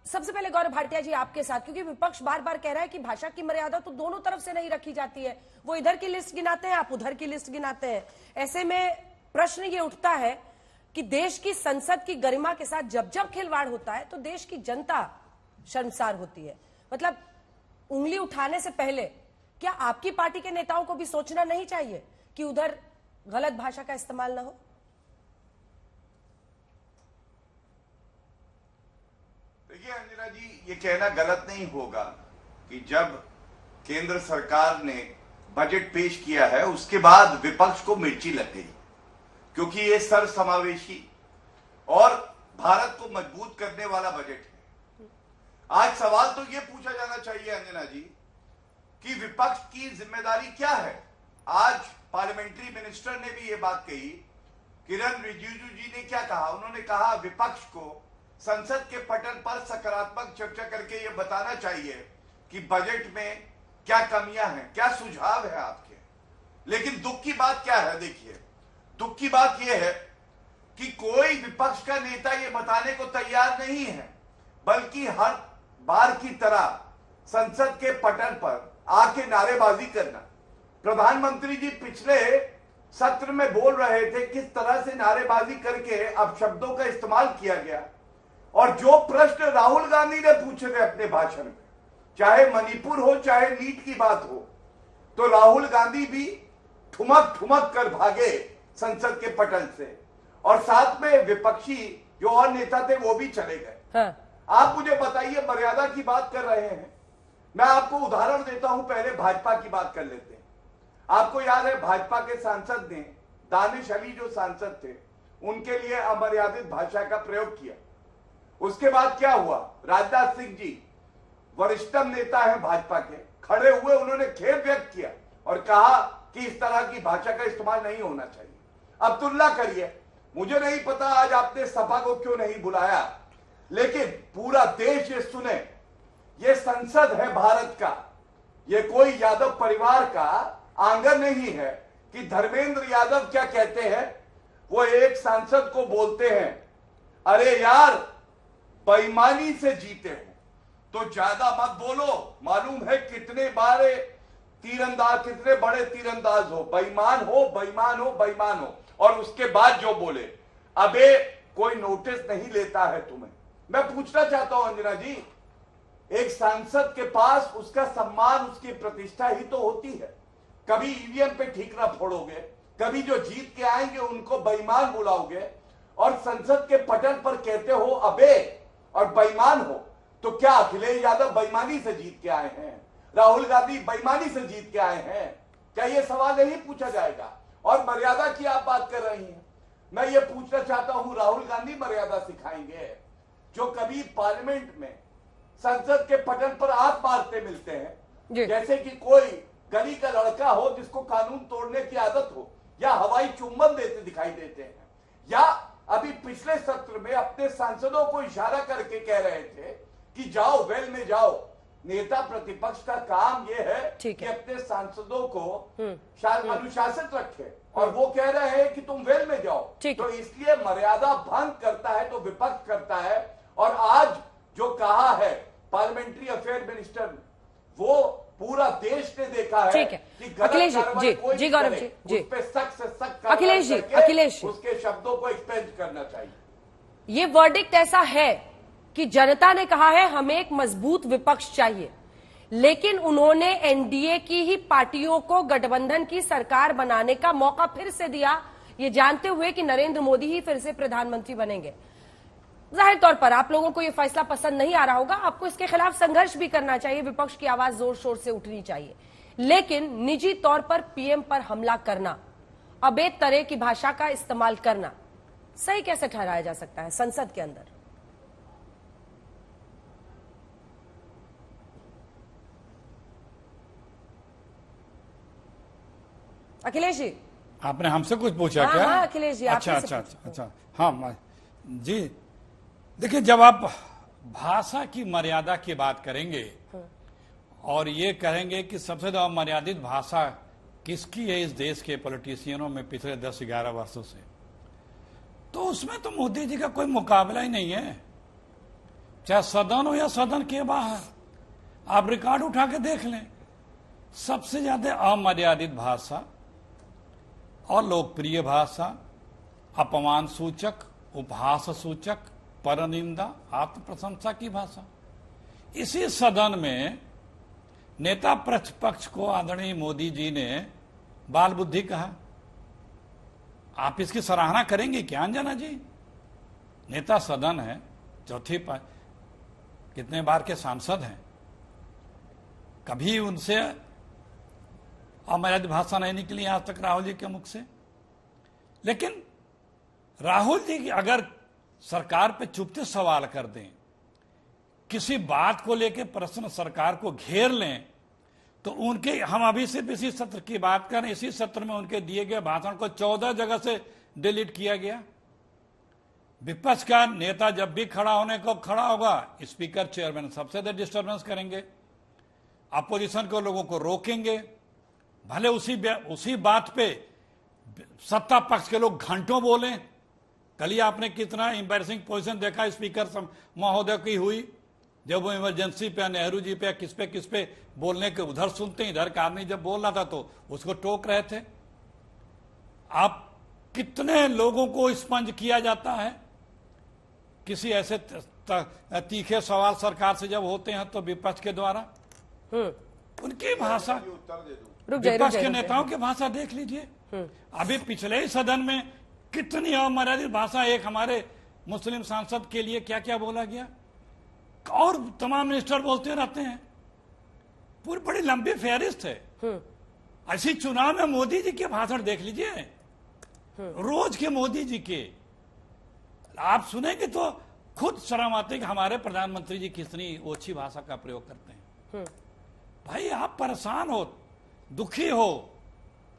सबसे पहले गौरव भाटिया जी आपके साथ, क्योंकि विपक्ष बार बार कह रहा है कि भाषा की मर्यादा तो दोनों तरफ से नहीं रखी जाती है। वो इधर की लिस्ट गिनाते हैं, आप उधर की लिस्ट गिनाते हैं। ऐसे में प्रश्न ये उठता है कि देश की संसद की गरिमा के साथ जब जब खिलवाड़ होता है तो देश की जनता शर्मसार होती है। मतलब उंगली उठाने से पहले क्या आपकी पार्टी के नेताओं को भी सोचना नहीं चाहिए कि उधर गलत भाषा का इस्तेमाल ना हो? देखिए अंजना जी, ये कहना गलत नहीं होगा कि जब केंद्र सरकार ने बजट पेश किया है उसके बाद विपक्ष को मिर्ची लग गई, क्योंकि ये सर्वसमावेशी और भारत को मजबूत करने वाला बजट है। आज सवाल तो ये पूछा जाना चाहिए अंजना जी कि विपक्ष की जिम्मेदारी क्या है। आज पार्लियामेंट्री मिनिस्टर ने भी ये बात कही, किरण रिजिजू जी ने क्या कहा, उन्होंने कहा विपक्ष को संसद के पटल पर सकारात्मक चर्चा करके ये बताना चाहिए कि बजट में क्या कमियां हैं, क्या सुझाव है आपके। लेकिन दुख की बात क्या है, देखिए दुख की बात यह है कि कोई विपक्ष का नेता ये बताने को तैयार नहीं है, बल्कि हर बार की तरह संसद के पटल पर आके नारेबाजी करना। प्रधानमंत्री जी पिछले सत्र में बोल रहे थे किस तरह से नारेबाजी करके अपशब्दों का इस्तेमाल किया गया, और जो प्रश्न राहुल गांधी ने पूछे थे अपने भाषण में, चाहे मणिपुर हो चाहे नीट की बात हो, तो राहुल गांधी भी ठुमक ठुमक कर भागे संसद के पटल से, और साथ में विपक्षी जो और नेता थे वो भी चले गए। हाँ। आप मुझे बताइए, मर्यादा की बात कर रहे हैं, मैं आपको उदाहरण देता हूं, पहले भाजपा की बात कर लेते हैं। आपको याद है भाजपा के सांसद ने, दानिश अली जो सांसद थे, उनके लिए अमर्यादित भाषा का प्रयोग किया। उसके बाद क्या हुआ, राजनाथ सिंह जी वरिष्ठतम नेता है भाजपा के, खड़े हुए, उन्होंने खेद व्यक्त किया और कहा कि इस तरह की भाषा का इस्तेमाल नहीं होना चाहिए। अब तुलना करिए, मुझे नहीं पता आज आपने सपा को क्यों नहीं बुलाया, लेकिन पूरा देश ये सुने, ये संसद है भारत का, ये कोई यादव परिवार का आंगन नहीं है कि धर्मेंद्र यादव क्या कहते हैं, वो एक सांसद को बोलते हैं, अरे यार बेईमानी से जीते हो तो ज्यादा मत बोलो, मालूम है कितने बारे तीरंदाज, कितने बड़े तीरंदाज हो, बेईमान हो बेईमान हो बेईमान हो, और उसके बाद जो बोले अबे कोई नोटिस नहीं लेता है तुम्हें। मैं पूछना चाहता हूं अंजना जी, एक सांसद के पास उसका सम्मान, उसकी प्रतिष्ठा ही तो होती है। कभी ईवीएम पे ठीकरा फोड़ोगे, कभी जो जीत के आएंगे उनको बेईमान बुलाओगे, और संसद के पटल पर कहते हो अबे और बेईमान हो। तो क्या अखिलेश यादव बेईमानी से जीत के आए हैं, राहुल गांधी बेईमानी से जीत के आए हैं? क्या ये सवाल नहीं पूछा जाएगा? और मर्यादा की आप बात कर रही हैं, मैं ये पूछना चाहता हूं, राहुल गांधी मर्यादा सिखाएंगे जो कभी पार्लियामेंट में संसद के पटल पर आप मारते मिलते हैं, जैसे कि कोई गली का लड़का हो जिसको कानून तोड़ने की आदत हो, या हवाई चुंबन देते दिखाई देते हैं, या अभी पिछले सत्र में अपने सांसदों को इशारा करके कह रहे थे कि जाओ वेल में जाओ। नेता प्रतिपक्ष का काम यह है कि अपने सांसदों को अनुशासित रखे, और वो कह रहे हैं कि तुम वेल में जाओ। तो इसलिए मर्यादा भंग करता है तो विपक्ष करता है। और आज जो कहा है पार्लियामेंट्री अफेयर मिनिस्टर, वो पूरा देश ने देखा है कि अखिलेश जी गौरव जी, उस पे सख्त से सख्त अखिलेश उसके शब्दों को एक्सपेंड करना चाहिए। ये वर्डिक्ट ऐसा है कि जनता ने कहा है हमें एक मजबूत विपक्ष चाहिए, लेकिन उन्होंने एनडीए की ही पार्टियों को गठबंधन की सरकार बनाने का मौका फिर से दिया, ये जानते हुए कि नरेंद्र मोदी ही फिर से प्रधानमंत्री बनेंगे। जाहिर तौर पर आप लोगों को यह फैसला पसंद नहीं आ रहा होगा, आपको इसके खिलाफ संघर्ष भी करना चाहिए, विपक्ष की आवाज जोर शोर से उठनी चाहिए, लेकिन निजी तौर पर पीएम पर हमला करना, अबे तरह की भाषा का इस्तेमाल करना सही कैसे ठहराया जा सकता है संसद के अंदर? अखिलेश जी, आपने हमसे कुछ पूछा क्या? हाँ अखिलेश जी, अच्छा हाँ जी, देखिए जब आप भाषा की मर्यादा की बात करेंगे और ये कहेंगे कि सबसे ज्यादा मर्यादित भाषा किसकी है इस देश के पॉलिटिशियनों में पिछले 10-11 वर्षों से, तो उसमें तो मोदी जी का कोई मुकाबला ही नहीं है। चाहे सदन हो या सदन के बाहर, आप रिकॉर्ड उठा के देख लें, सबसे ज्यादा अमर्यादित भाषा और लोकप्रिय भाषा, अपमान सूचक, उपहास सूचक, परनिंदा, आत्म प्रशंसा की भाषा। इसी सदन में नेता प्रतिपक्ष को आदरणीय मोदी जी ने बाल बुद्धि कहा। आप इसकी सराहना करेंगे क्या अंजना जी? नेता सदन है, चौथी कितने बार के सांसद हैं, कभी उनसे अमर्यादित भाषा नहीं निकली आज तक राहुल जी के मुख से। लेकिन राहुल जी अगर सरकार पे चुपते सवाल कर दें, किसी बात को लेकर प्रश्न सरकार को घेर लें, तो उनके, हम अभी सिर्फ इसी सत्र की बात करें, इसी सत्र में उनके दिए गए भाषण को 14 जगह से डिलीट किया गया। विपक्ष का नेता जब भी खड़ा होने को खड़ा होगा, स्पीकर चेयरमैन सबसे ज्यादा डिस्टर्बेंस करेंगे, अपोजिशन के लोगों को रोकेंगे, भले उसी बात पे सत्ता पक्ष के लोग घंटों बोले। कल ही आपने कितना इंपैरेसिंग पोजीशन देखा स्पीकर महोदय की हुई, जब वो इमरजेंसी पे, नेहरू जी पे, किस पे बोलने के उधर सुनते हैं, इधर का आदमी जब बोल रहा था तो उसको टोक रहे थे। आप कितने लोगों को स्पंज किया जाता है, किसी ऐसे तीखे सवाल सरकार से जब होते हैं तो विपक्ष के द्वारा उनकी भाषा, विपक्ष के नेताओं की भाषा देख लीजिए। अभी पिछले ही सदन में कितनी अमर्यादित भाषा, एक हमारे मुस्लिम सांसद के लिए क्या क्या बोला गया, और तमाम मिनिस्टर बोलते रहते हैं, पूरी बड़ी लंबी फहरिस्त है। ऐसी चुनाव में मोदी जी के भाषण देख लीजिए, रोज के मोदी जी के आप सुनेंगे तो खुद शर्म आती है कि हमारे प्रधानमंत्री जी कितनी ओछी भाषा का प्रयोग करते हैं। भाई आप परेशान हो, दुखी हो,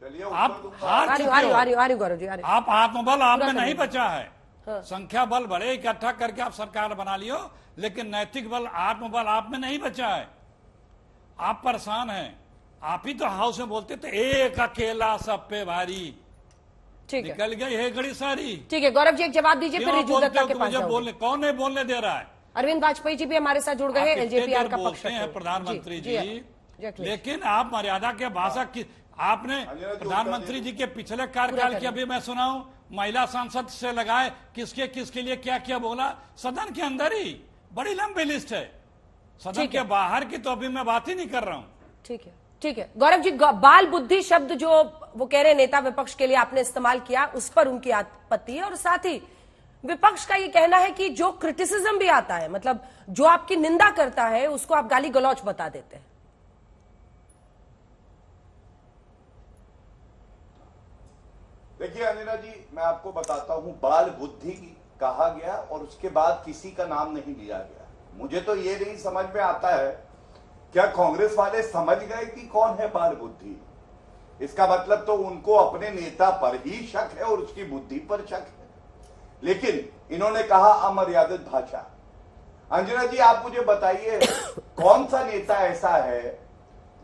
आप हार चुके हो, आप आत्मबल आप में नहीं बचा है, संख्या बल बड़े इकट्ठा करके आप सरकार बना लियो, लेकिन नैतिक बल, आत्मबल आप में नहीं बचा है। आप परेशान हैं। आप ही तो हाउस में बोलते थे एक अकेला सब पे भारी, ठीक है, निकल गई है घड़ी सारी। ठीक है गौरव जी, एक जवाब दीजिए, फिर रिजू दत्ता के पास जाऊंगी। बोलने कौन नहीं बोलने दे रहा है? अरविंद वाजपेयी जी भी हमारे साथ जुड़ गए हैं, एलजेपीआर का पक्ष हैं प्रधानमंत्री जी, जी। लेकिन आप मर्यादा के भाषा की, आपने प्रधानमंत्री जी के पिछले कार्यकाल की अभी मैं सुनाऊं, महिला सांसद से लगाए किसके लिए क्या क्या बोला, सदन के अंदर ही बड़ी लंबी लिस्ट है, सदन के बाहर की तो अभी मैं बात ही नहीं कर रहा हूं। ठीक है, ठीक है गौरव जी, बाल बुद्धि शब्द जो वो कह रहे नेता विपक्ष के लिए आपने इस्तेमाल किया, उस पर उनकी आपत्ति है, और साथ ही विपक्ष का ये कहना है कि जो क्रिटिसिज्म भी आता है, मतलब जो आपकी निंदा करता है, उसको आप गाली गलौच बता देते हैं। देखिए अंजना जी, मैं आपको बताता हूं, बाल बुद्धि कहा गया और उसके बाद किसी का नाम नहीं लिया गया। मुझे तो ये नहीं समझ में आता है, क्या कांग्रेस वाले समझ गए कि कौन है बाल बुद्धि? इसका मतलब तो उनको अपने नेता पर ही शक है और उसकी बुद्धि पर शक है। लेकिन इन्होंने कहा अमर्यादित भाषा। अंजना जी आप मुझे बताइए, कौन सा नेता ऐसा है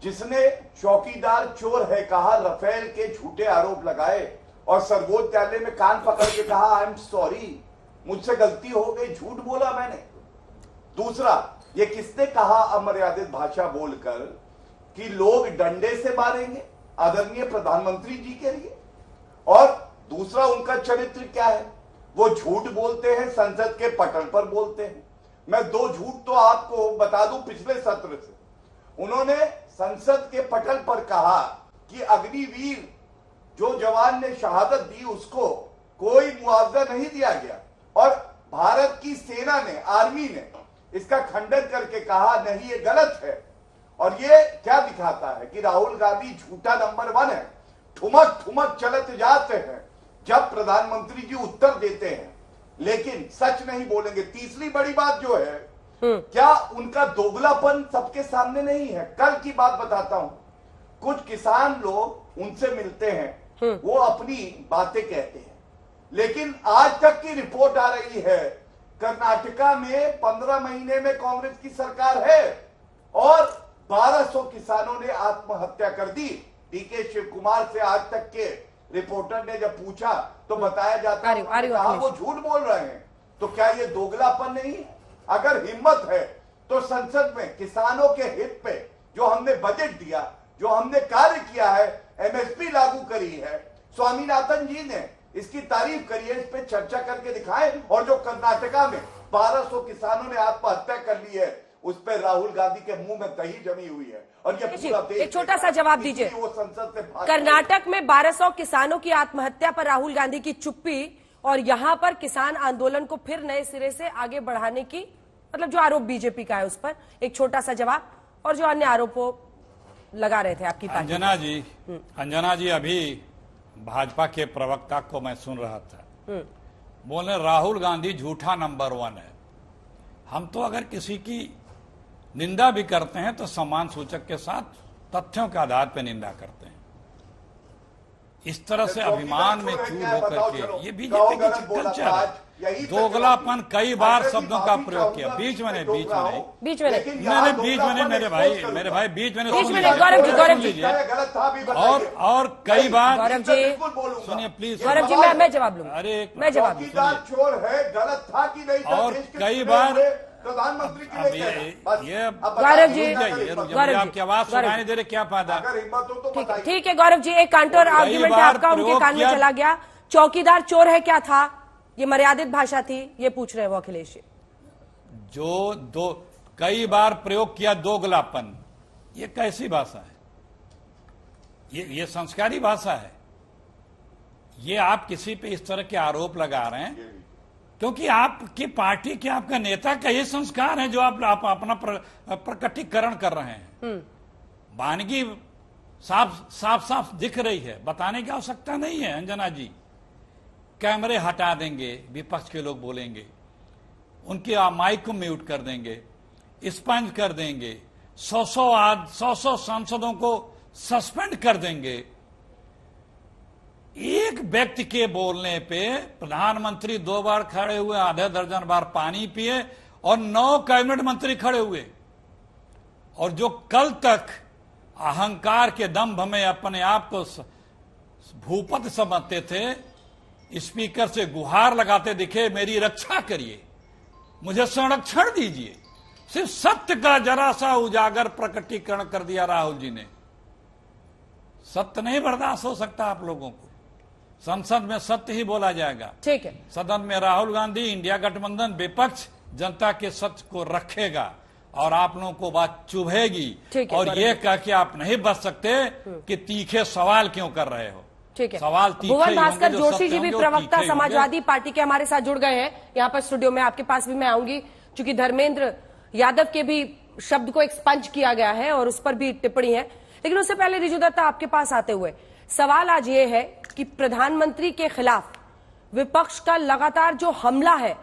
जिसने चौकीदार चोर है कहा, राफेल के झूठे आरोप लगाए और सर्वोच्च न्यायालय में कान पकड़ के कहा आई एम सॉरी, मुझसे गलती हो गई, झूठ बोला मैंने। दूसरा, ये किसने कहा अमर्यादित भाषा बोलकर कि लोग डंडे से मारेंगे आदरणीय प्रधानमंत्री जी के लिए? और दूसरा, उनका चरित्र क्या है? वो झूठ बोलते हैं, संसद के पटल पर बोलते हैं। मैं दो झूठ तो आपको बता दूं पिछले सत्र से। उन्होंने संसद के पटल पर कहा कि अग्निवीर जो जवान ने शहादत दी उसको कोई मुआवजा नहीं दिया गया, और भारत की सेना ने, आर्मी ने इसका खंडन करके कहा नहीं ये गलत है। और ये क्या दिखाता है कि राहुल गांधी झूठा नंबर 1 है, ठुमक ठुमक चलत जाते हैं जब प्रधानमंत्री जी उत्तर देते हैं, लेकिन सच नहीं बोलेंगे। तीसरी बड़ी बात जो है, क्या उनका दोगलापन सबके सामने नहीं है? कल की बात बताता हूं, कुछ किसान लोग उनसे मिलते हैं, वो अपनी बातें कहते हैं, लेकिन आज तक की रिपोर्ट आ रही है कर्नाटका में 15 महीने में कांग्रेस की सरकार है और 1200 किसानों ने आत्महत्या कर दी। डीके शिव कुमार से आज तक के रिपोर्टर ने जब पूछा तो बताया जाता है वो झूठ बोल रहे हैं। तो क्या ये दोगलापन नहीं है? अगर हिम्मत है तो संसद में किसानों के हित पे जो हमने बजट दिया, जो हमने कार्य किया है, एमएसपी लागू करी है, स्वामीनाथन जी ने इसकी तारीफ करी है, इस पे चर्चा करके दिखाएं। और जो कर्नाटका में 1200 किसानों ने आत्महत्या कर ली है, उस पर राहुल गांधी के मुंह में दही जमी हुई है। और ये पूरा देश एक छोटा सा जवाब दीजिए। वो संसद से कर्नाटक में 1200 किसानों की आत्महत्या पर राहुल गांधी की चुप्पी, और यहां पर किसान आंदोलन को फिर नए सिरे से आगे बढ़ाने की, मतलब जो आरोप बीजेपी का है उस पर एक छोटा सा जवाब, और जो अन्य आरोपों लगा रहे थे आपकी पार्टी। अंजना जी अभी भाजपा के प्रवक्ता को मैं सुन रहा था, बोले राहुल गांधी झूठा नंबर 1 है। हम तो अगर किसी की निंदा भी करते हैं तो सम्मान सूचक के साथ तथ्यों के आधार पर निंदा करते हैं। इस तरह से अभिमान में चूर होकर के, ये बीजेपी की कल्चर है। दोगलापन कई बार शब्दों का प्रयोग किया। बीच में नहीं मेरे भाई बीच में गौरव जी और कई बार गौरव जी सुनिए प्लीज। गौरव जी मैं जवाब लूंगा। अरे मैं जवाब चोर है, गलत था कि नहीं था, और कई बार प्रधानमंत्री के लिए ये गौरव जी आपकी आवाज सुनाई दे रहे, क्या फायदा? अगर हिम्मत हो तो ठीक है गौरव जी, एक काउंटर आर्ग्यूमेंट आपका उनके कान में चला गया। चौकीदार चोर है क्या था, ये मर्यादित भाषा थी, ये पूछ रहे हैं वो अखिलेश जी। जो कई बार प्रयोग किया दोगलापन, ये कैसी भाषा है? ये संस्कारी भाषा है? ये आप किसी पे इस तरह के आरोप लगा रहे हैं क्योंकि आपकी पार्टी के, आपका नेता का ये संस्कार है जो आप अपना प्रकटीकरण कर रहे हैं। वानगी साफ दिख रही है, बताने की आवश्यकता नहीं है। अंजना जी, कैमरे हटा देंगे, विपक्ष के लोग बोलेंगे, उनके माइक को म्यूट कर देंगे, स्पंज कर देंगे, 100 सांसदों को सस्पेंड कर देंगे। एक व्यक्ति के बोलने पे प्रधानमंत्री 2 बार खड़े हुए, आधे दर्जन बार पानी पिए, और 9 कैबिनेट मंत्री खड़े हुए। और जो कल तक अहंकार के दंभ में अपने आप को भूपति समझते थे, स्पीकर से गुहार लगाते दिखे, मेरी रक्षा करिए, मुझे संरक्षण दीजिए। सिर्फ सत्य का जरा सा उजागर प्रकटीकरण कर दिया राहुल जी ने। सत्य नहीं बर्दाश्त हो सकता आप लोगों को, संसद में सत्य ही बोला जाएगा। ठीक है, सदन में राहुल गांधी, इंडिया गठबंधन, विपक्ष जनता के सत्य को रखेगा और आप लोगों को बात चुभेगी। और ये कह के आप नहीं बच सकते कि तीखे सवाल क्यों कर रहे हो। ठीक है, सवाल भुवन भास्कर जोशी जी भी प्रवक्ता समाजवादी पार्टी के हमारे साथ जुड़ गए हैं यहाँ पर स्टूडियो में। आपके पास भी मैं आऊंगी, क्योंकि धर्मेंद्र यादव के भी शब्द को एक्सपंज किया गया है और उस पर भी टिप्पणी है। लेकिन उससे पहले रिजू दत्ता, आपके पास आते हुए सवाल आज ये है कि प्रधानमंत्री के खिलाफ विपक्ष का लगातार जो हमला है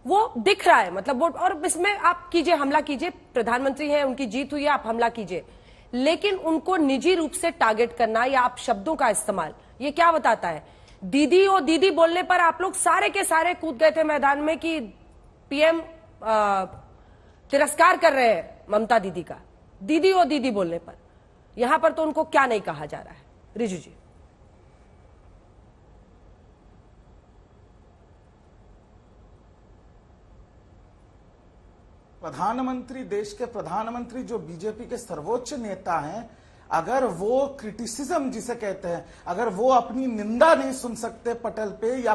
वो दिख रहा है, मतलब वो, और इसमें आप कीजिए, हमला कीजिए, प्रधानमंत्री हैं, उनकी जीत हुई है, आप हमला कीजिए, लेकिन उनको निजी रूप से टारगेट करना या आप शब्दों का इस्तेमाल, ये क्या बताता है? दीदी ओ दीदी बोलने पर आप लोग सारे के सारे कूद गए थे मैदान में कि पीएम तिरस्कार कर रहे हैं ममता दीदी का, दीदी ओ दीदी बोलने पर। यहां पर तो उनको क्या नहीं कहा जा रहा है, रिजू जी? प्रधानमंत्री, देश के प्रधानमंत्री जो बीजेपी के सर्वोच्च नेता हैं, अगर वो क्रिटिसिज्म जिसे कहते हैं, अगर वो अपनी निंदा नहीं सुन सकते पटल पे या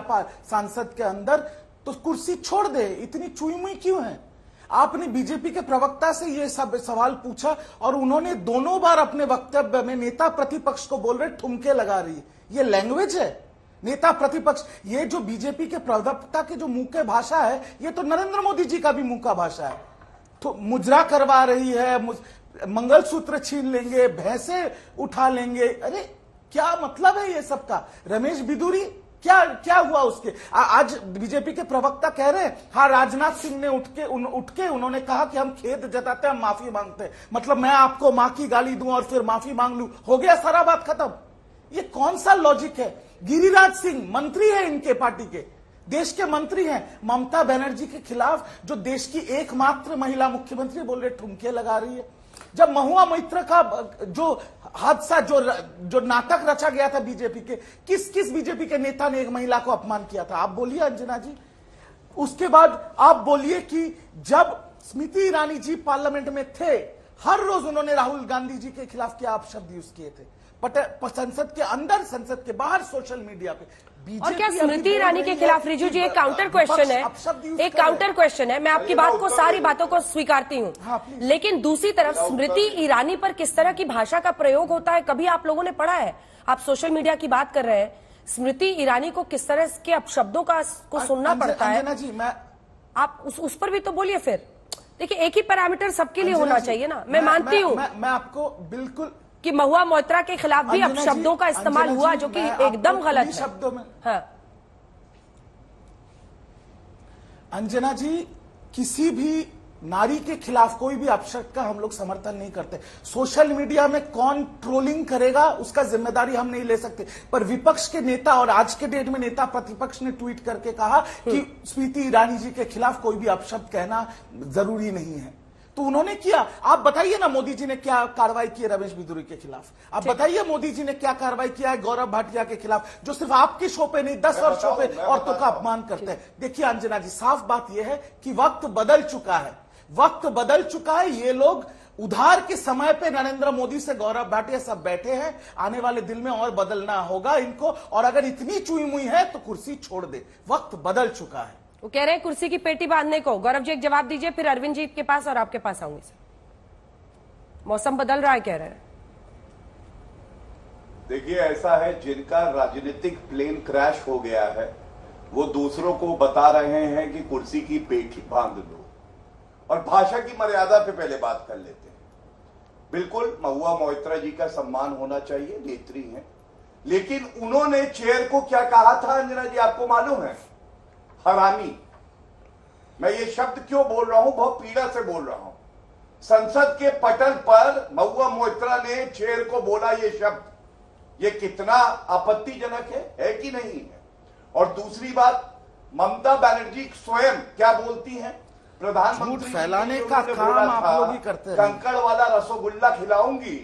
सांसद के अंदर, तो कुर्सी छोड़ दे। इतनी चुई मुई क्यों है? आपने बीजेपी के प्रवक्ता से ये सब सवाल पूछा और उन्होंने दोनों बार अपने वक्तव्य में नेता प्रतिपक्ष को बोल रहे ठुमके लगा रही है। ये लैंग्वेज है? नेता प्रतिपक्ष, ये जो बीजेपी के प्रवक्ता के जो मुंह के भाषा है, ये तो नरेंद्र मोदी जी का भी मुंह का भाषा है। तो मुजरा करवा रही है, मंगलसूत्र छीन लेंगे, भैंसे उठा लेंगे। अरे क्या मतलब है ये सब का? रमेश बिदूरी क्या हुआ उसके? आज बीजेपी के प्रवक्ता कह रहे हैं, हाँ राजनाथ सिंह ने उठ के उन्होंने कहा कि हम खेद जताते हैं, हम माफी मांगते हैं। मतलब मैं आपको मां की गाली दूं और फिर माफी मांग लूं, हो गया सारा बात खत्म? ये कौन सा लॉजिक है? गिरिराज सिंह मंत्री है इनके पार्टी के, देश के मंत्री हैं। ममता बनर्जी के खिलाफ जो देश की एकमात्र महिला मुख्यमंत्री बोल रहे ठुमके लगा रही है। जब महुआ मैत्र का जो हादसा, जो नाटक रचा गया था बीजेपी के, किस बीजेपी के नेता ने एक महिला को अपमान किया था? आप बोलिए अंजना जी। उसके बाद आप बोलिए कि जब स्मृति ईरानी जी पार्लियामेंट में थे, हर रोज उन्होंने राहुल गांधी जी के खिलाफ क्या अपशब्द यूज किए थे, संसद के अंदर, संसद के बाहर, सोशल मीडिया पे। और क्या स्मृति ईरानी के खिलाफ, रिजू जी, एक काउंटर क्वेश्चन है, एक काउंटर क्वेश्चन है। मैं आपकी बात को, सारी बातों को स्वीकारती हूँ, लेकिन दूसरी तरफ स्मृति ईरानी पर किस तरह की भाषा का प्रयोग होता है, कभी आप लोगों ने पढ़ा है? आप सोशल मीडिया की बात कर रहे हैं, स्मृति ईरानी को किस तरह के अपशब्दों का सुनना पड़ता है? अंजना जी, आप उस पर भी तो बोलिए फिर। देखिए, एक ही पैरामीटर सबके लिए होना चाहिए ना। मैं मानती हूँ मैं आपको बिल्कुल कि महुआ मोइत्रा के खिलाफ भी अपशब्दों का इस्तेमाल हुआ, जो कि एकदम गलत है। शब्दों में, हाँ, अंजना जी, किसी भी नारी के खिलाफ कोई भी अपशब्द का हम लोग समर्थन नहीं करते। सोशल मीडिया में कौन ट्रोलिंग करेगा उसका जिम्मेदारी हम नहीं ले सकते, पर विपक्ष के नेता और आज के डेट में नेता प्रतिपक्ष ने ट्वीट करके कहा कि स्मृति ईरानी जी के खिलाफ कोई भी अपशब्द कहना जरूरी नहीं है, तो उन्होंने किया। आप बताइए ना मोदी जी ने क्या कार्रवाई की है रमेश बिदुरी के खिलाफ, आप बताइए मोदी जी ने क्या कार्रवाई किया है गौरव भाटिया के खिलाफ, जो सिर्फ आपके शो पे नहीं 10 और शो पे औरतों का अपमान करते हैं। देखिए अंजना जी, साफ बात यह है कि वक्त बदल चुका है, वक्त बदल चुका है। ये लोग उधार के समय पे नरेंद्र मोदी से गौरव भाटिया सब बैठे हैं, आने वाले दिन में और बदलना होगा इनको, और अगर इतनी चुई मुई है तो कुर्सी छोड़ दे, वक्त बदल चुका है। वो कह रहे हैं कुर्सी की पेटी बांधने को। गौरव जी एक जवाब दीजिए, फिर अरविंद जी के पास और आपके पास आऊंगी सर। मौसम बदल रहा है कह रहे हैं। देखिए, ऐसा है, जिनका राजनीतिक प्लेन क्रैश हो गया है वो दूसरों को बता रहे हैं कि कुर्सी की पेटी बांध लो, और भाषा की मर्यादा पे पहले बात कर लेते हैं। बिल्कुल महुआ मोइत्रा जी का सम्मान होना चाहिए, नेत्री हैं, लेकिन उन्होंने चेयर को क्या कहा था अंजना जी, आपको मालूम है? हरामी। मैं ये शब्द क्यों बोल रहा हूं, बहुत पीड़ा से बोल रहा हूं। संसद के पटल पर महुआ मोइत्रा ने चेयर को बोला ये शब्द, ये कितना आपत्तिजनक है कि नहीं है? और दूसरी बात, ममता बनर्जी स्वयं क्या बोलती हैं? प्रधानमंत्री झूठ फैलाने का काम आप लोग ही करते हैं। कंकड़ वाला रसगुल्ला खिलाऊंगी,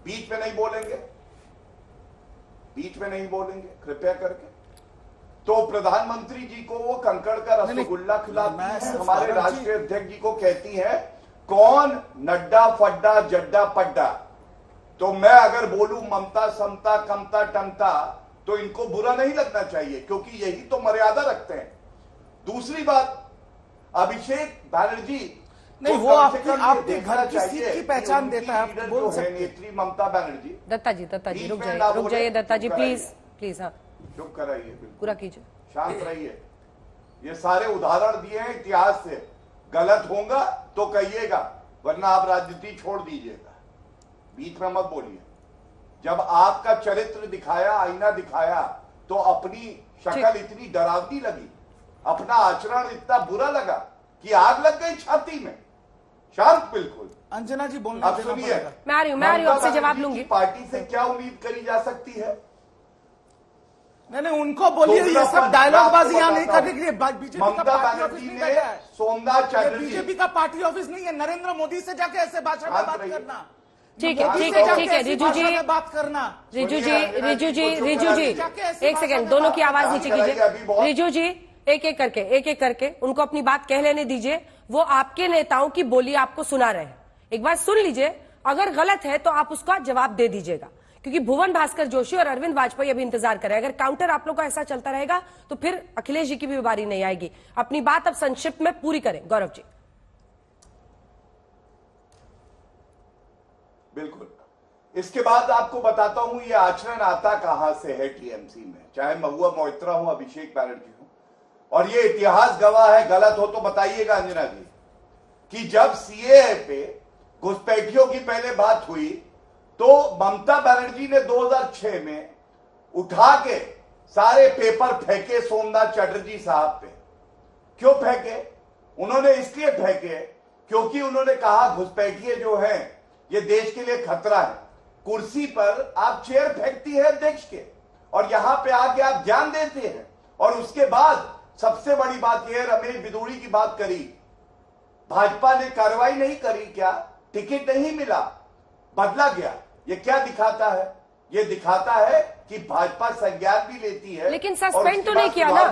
बीच में नहीं बोलेंगे, बीच में नहीं बोलेंगे कृपया करके। तो प्रधानमंत्री जी को वो कंकड़ का रसगुल्ला खिलाती है, हमारे राष्ट्रीय अध्यक्ष जी को कहती है कौन नड्डा फड्डा जड्डा पड्डा। तो मैं अगर बोलूं ममता समता कमता टमता तो इनको बुरा नहीं लगना चाहिए, क्योंकि यही तो मर्यादा रखते हैं। दूसरी बात, अभिषेक बैनर्जी नहीं, वो आपके घर की सीट की पहचान देता है, आप बोल सकते हैं। नेत्री ममता बनर्जी। दत्ता जी रुक जाइए दत्ता जी, प्लीज। हाँ, चुप कराइए, पूरा कीजिए, शांत रहिए। ये सारे उदाहरण दिए हैं इतिहास से, गलत होगा तो कहिएगा, वरना आप राजनीति छोड़ दीजिएगा, बीच में मत बोलिए। जब आपका चरित्र दिखाया, आईना दिखाया, तो अपनी शक्ल इतनी डरावनी लगी, अपना आचरण इतना बुरा लगा कि आग लग गई छाती में। शांत बिल्कुल। अंजना जी बोलना, अब सुनिए, मैं आ रही हूँ, आपसे जवाब लूंगी। पार्टी से क्या उम्मीद करी जा सकती है? नहीं, उनको बोलिए ये सब डायलॉग बाजी यहाँ नहीं करने के लिए। बीजेपी का पार्टी ऑफिस नहीं बैठा है, सोमनाथ चैटर्जी बीजेपी का पार्टी ऑफिस नहीं है, नरेंद्र मोदी से जाके ऐसे भाषा में बात करना। ठीक है रिजू जी, बात करना। रिजू जी एक सेकंड, दोनों की आवाज नीचे कीजिए। रिजू जी एक एक करके उनको अपनी बात कह लेने दीजिए। वो आपके नेताओं की बोली आपको सुना रहे हैं, एक बार सुन लीजिए, अगर गलत है तो आप उसका जवाब दे दीजिएगा, क्योंकि भुवन भास्कर जोशी और अरविंद वाजपेयी अभी इंतजार करें। अगर काउंटर आप लोग का ऐसा चलता रहेगा तो फिर अखिलेश जी की भी बारी नहीं आएगी। अपनी बात अब संक्षिप्त में पूरी करें गौरव जी। बिल्कुल, इसके बाद आपको बताता हूं ये आचरण आता कहां से है टीएमसी में, चाहे महुआ मोइत्रा हो, अभिषेक बैनर्जी हो, और ये इतिहास गवाह है, गलत हो तो बताइएगा अंजना जी, कि जब सीएए पे घुसपैठियों की पहले बात हुई तो ममता बनर्जी ने 2006 में उठा के सारे पेपर फेंके सोमनाथ चैटर्जी साहब पे। क्यों फेंके? उन्होंने इसलिए फेंके क्योंकि उन्होंने कहा घुसपैठिए जो हैं ये देश के लिए खतरा है। कुर्सी पर आप चेयर फेंकती है अध्यक्ष के, और यहां पे आके आप ज्ञान देते हैं। और उसके बाद सबसे बड़ी बात यह, रमेश बिदूड़ी की बात करी, भाजपा ने कार्रवाई नहीं करी क्या? टिकट नहीं मिला, बदला गया। ये क्या दिखाता है? ये दिखाता है कि भाजपा संज्ञान भी लेती है, लेकिन सस्पेंड तो नहीं किया ना।